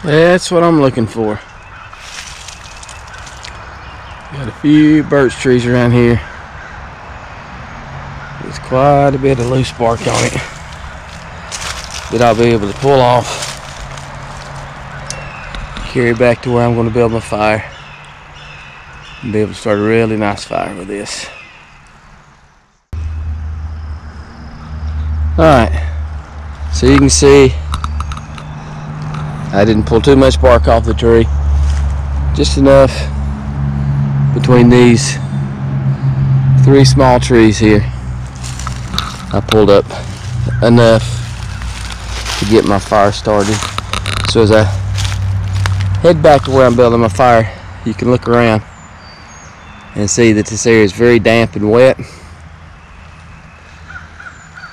That's what I'm looking for. Got a few birch trees around here. There's quite a bit of loose bark on it that I'll be able to pull off, carry back to where I'm going to build my fire, and be able to start a really nice fire with this. Alright, so you can see I didn't pull too much bark off the tree, just enough between these 3 small trees here. I pulled up enough to get my fire started. So as I head back to where I'm building my fire, you can look around and see that this area is very damp and wet.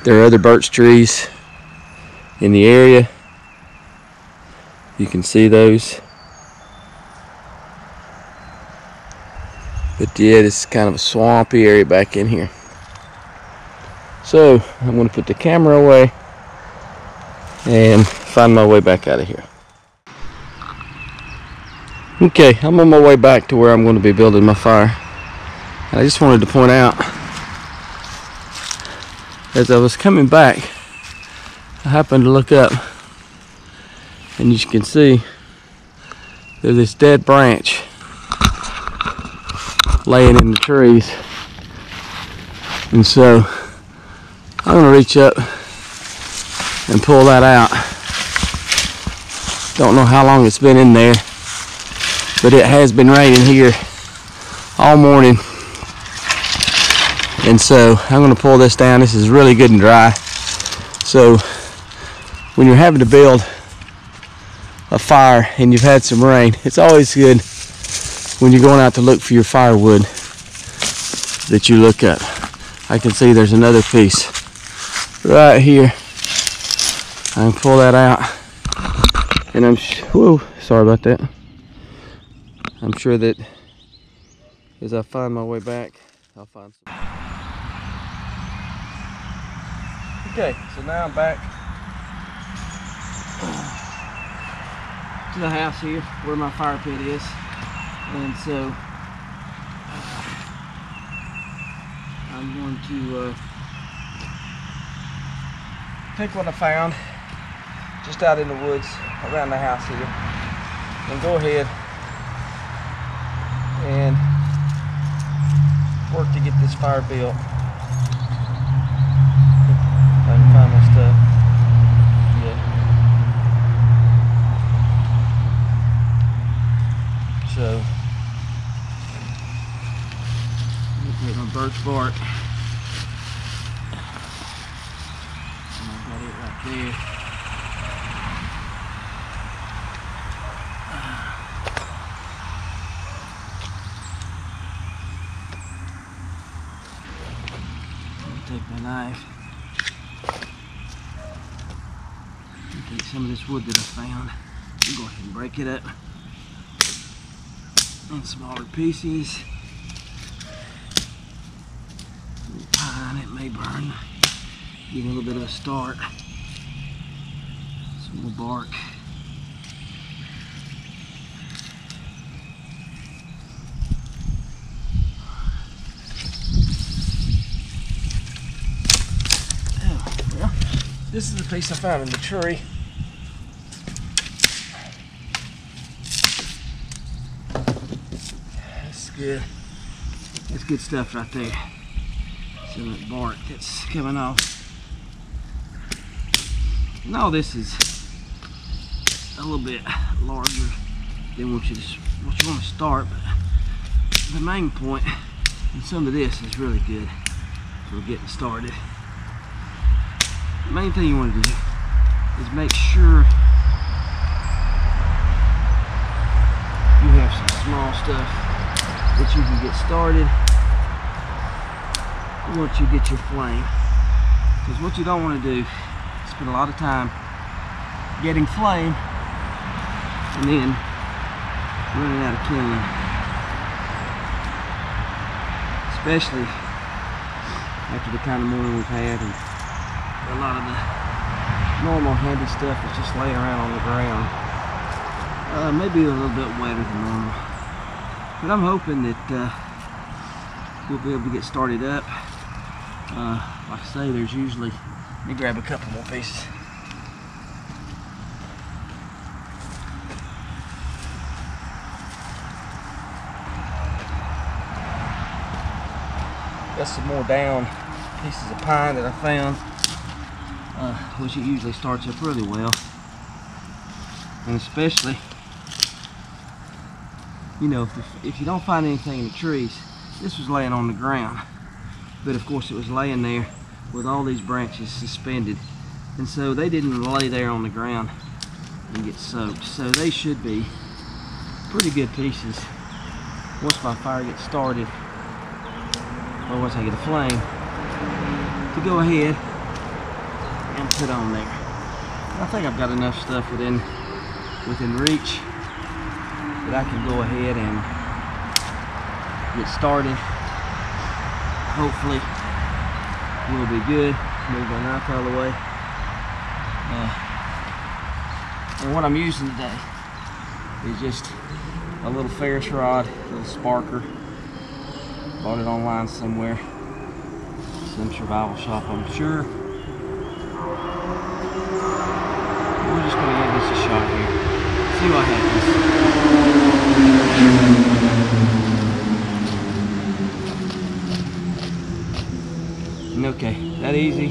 There are other birch trees in the area. You can see those. But yeah, this is kind of a swampy area back in here. So I'm going to put the camera away and find my way back out of here. Okay, I'm on my way back to where I'm going to be building my fire. And I just wanted to point out, as I was coming back, I happened to look up, and you can see there's this dead branch laying in the trees. And so I'm going to reach up and pull that out. Don't know how long it's been in there, but it has been raining here all morning. And so I'm going to pull this down. This is really good and dry. So when you're having to build a fire and you've had some rain, it's always good when you're going out to look for your firewood that you look up. I can see there's another piece right here. I can pull that out, and whoa, sorry about that. I'm sure that as I find my way back, I'll find some. Okay, so now I'm back to the house here where my fire pit is. And so I'm going to take what I found just out in the woods around the house here and go ahead and work to get this fire built. If I can find my stuff. Yeah. So get my birch bark. And I've got it right there. Take my knife and take some of this wood that I found and go ahead and break it up in smaller pieces. Pine, it may burn. Give it a little bit of a start. Some more bark. Well, this is the piece I found in the tree. That's good. That's good stuff right there. Some of that bark that's coming off. And all this is a little bit larger than what you want to start, but the main point, and some of this is really good for getting started. The main thing you want to do is make sure you have some small stuff that you can get started once you get your flame. Because what you don't want to do is spend a lot of time getting flame and then running out of kindling. Especially after the kind of morning we've had, and a lot of the normal handy stuff is just laying around on the ground. Maybe a little bit wetter than normal. But I'm hoping that we'll be able to get started up. Like I say, there's usually, let me grab a couple more pieces. Got some more down pieces of pine that I found, which it usually starts up really well. And especially, you know, if you don't find anything in the trees, this was laying on the ground. But of course it was laying there with all these branches suspended. And so they didn't lay there on the ground and get soaked. So they should be pretty good pieces once my fire gets started, or once I get a flame, to go ahead and put on there. I think I've got enough stuff within reach that I can go ahead and get started. Hopefully we'll be good. Move my knife out of the way. And what I'm using today is just a little ferris rod, a little sparker. Bought it online somewhere, some survival shop, I'm sure. We're just going to give this a shot here, see what happens. And okay, that easy.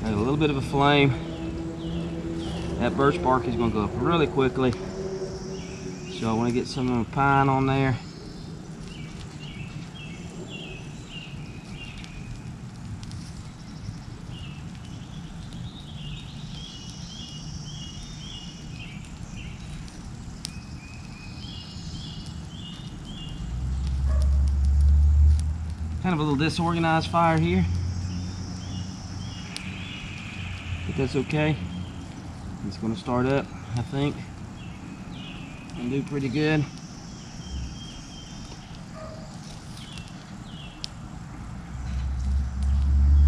Got a little bit of a flame. That birch bark is going to go up really quickly, so I want to get some of the pine on there. Kind of a little disorganized fire here, but that's okay. It's going to start up, I think, and do pretty good.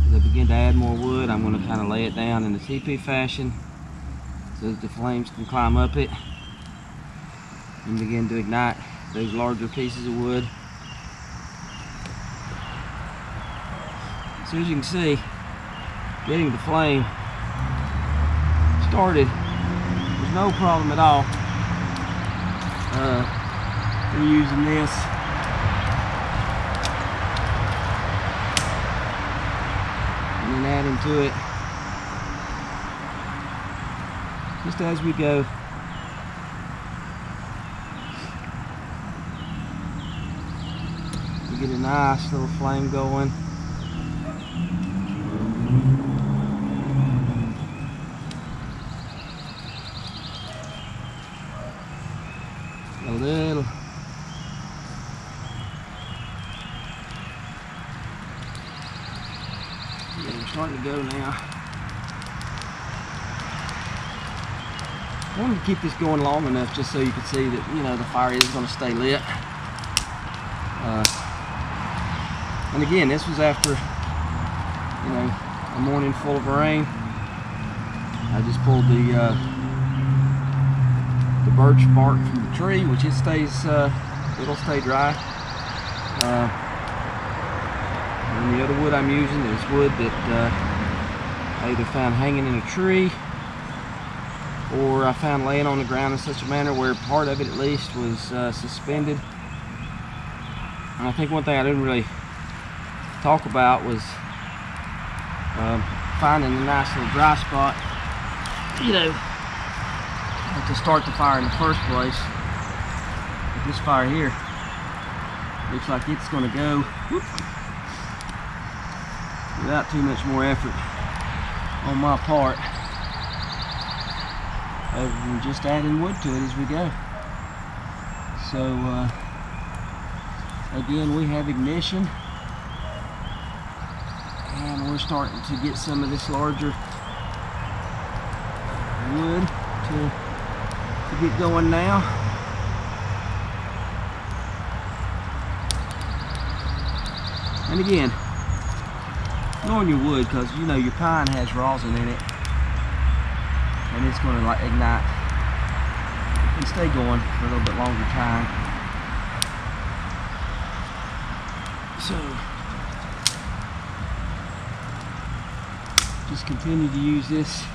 As I begin to add more wood, I'm going to kind of lay it down in the teepee fashion so that the flames can climb up it and begin to ignite those larger pieces of wood. So as you can see, getting the flame started was no problem at all. We're using this and then adding to it just as we go. We get a nice little flame going. A little. Yeah, we're starting to go now. I wanted to keep this going long enough just so you could see that, you know, the fire is going to stay lit. And again, this was after, you know, a morning full of rain. I just pulled the birch bark from the tree, which it stays, it'll stay dry. And the other wood I'm using is wood that I either found hanging in a tree or I found laying on the ground in such a manner where part of it at least was suspended. And I think one thing I didn't really talk about was finding a nice little dry spot, you know, to start the fire in the first place. But this fire here looks like it's going to go without too much more effort on my part, other than just adding wood to it as we go. So again, we have ignition and we're starting to get some of this larger wood to get going now. And again, knowing your wood, because you know your pine has rosin in it and it's going to like ignite can stay going for a little bit longer time. So just continue to use this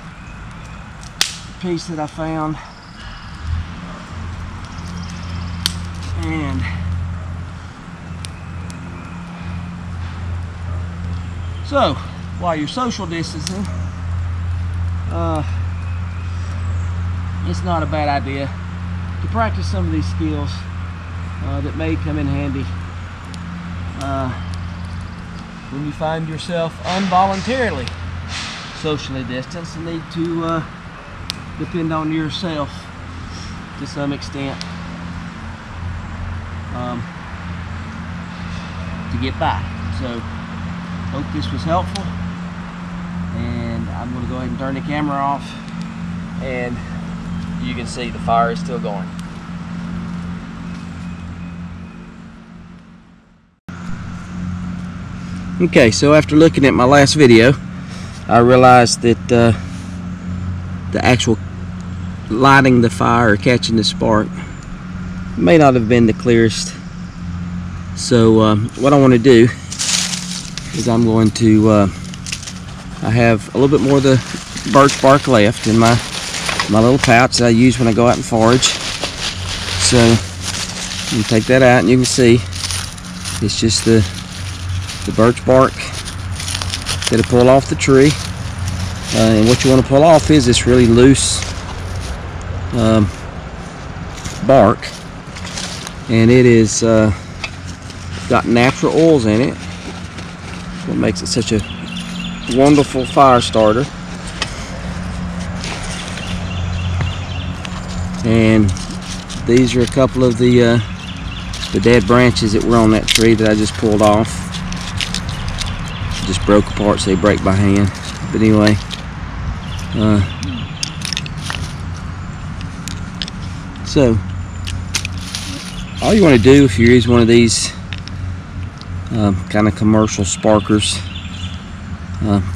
piece that I found, and so while you're social distancing, it's not a bad idea to practice some of these skills that may come in handy when you find yourself involuntarily socially distanced and need to depend on yourself to some extent to get by. So hope this was helpful, and I'm going to go ahead and turn the camera off, and you can see the fire is still going. Okay, so after looking at my last video, I realized that the actual lighting the fire or catching the spark may not have been the clearest. So what I want to do is I'm going to I have a little bit more of the birch bark left in my little pouch that I use when I go out and forage. So you take that out, and you can see it's just the birch bark that I pull off the tree. And what you want to pull off is this really loose bark, and it is got natural oils in it. What makes it such a wonderful fire starter. And these are a couple of the dead branches that were on that tree that I just pulled off. Just broke apart, so they break by hand. But anyway, so all you want to do if you use one of these kind of commercial sparkers,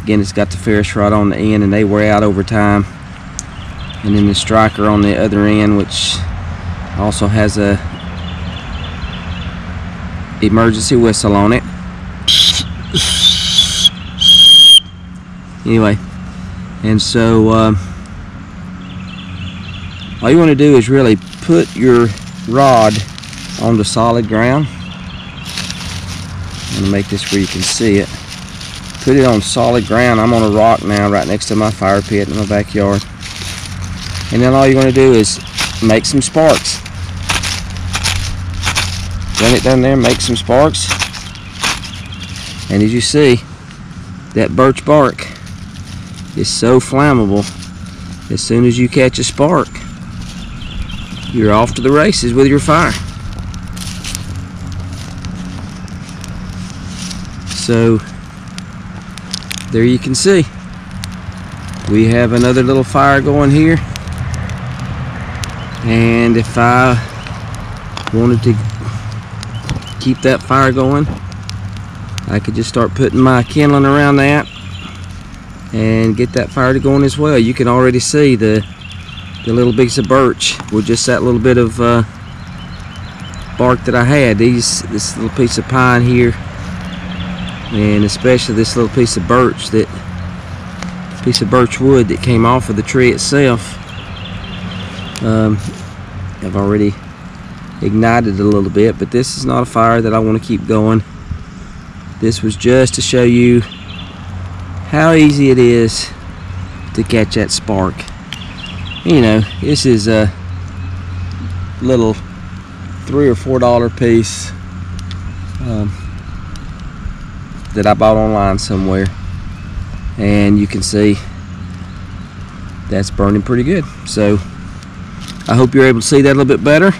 again, it's got the ferrous rod on the end, and they wear out over time. And then the striker on the other end, which also has a emergency whistle on it. Anyway, and so all you want to do is really put your rod on the solid ground. I'm going to make this where you can see it. Put it on solid ground. I'm on a rock now right next to my fire pit in my backyard. And then all you're going to do is make some sparks. Run it down there, make some sparks. And as you see, that birch bark is so flammable. As soon as you catch a spark, you're off to the races with your fire. So there you can see, we have another little fire going here. And if I wanted to keep that fire going, I could just start putting my kindling around that and get that fire to going as well. You can already see the little piece of birch with just that little bit of bark that I had. This little piece of pine here, and especially this little piece of birch wood that came off of the tree itself. I've already ignited a little bit, but this is not a fire that I want to keep going. This was just to show you how easy it is to catch that spark. You know, this is a little $3 or $4 piece that I bought online somewhere, and you can see that's burning pretty good. So I hope you're able to see that a little bit better.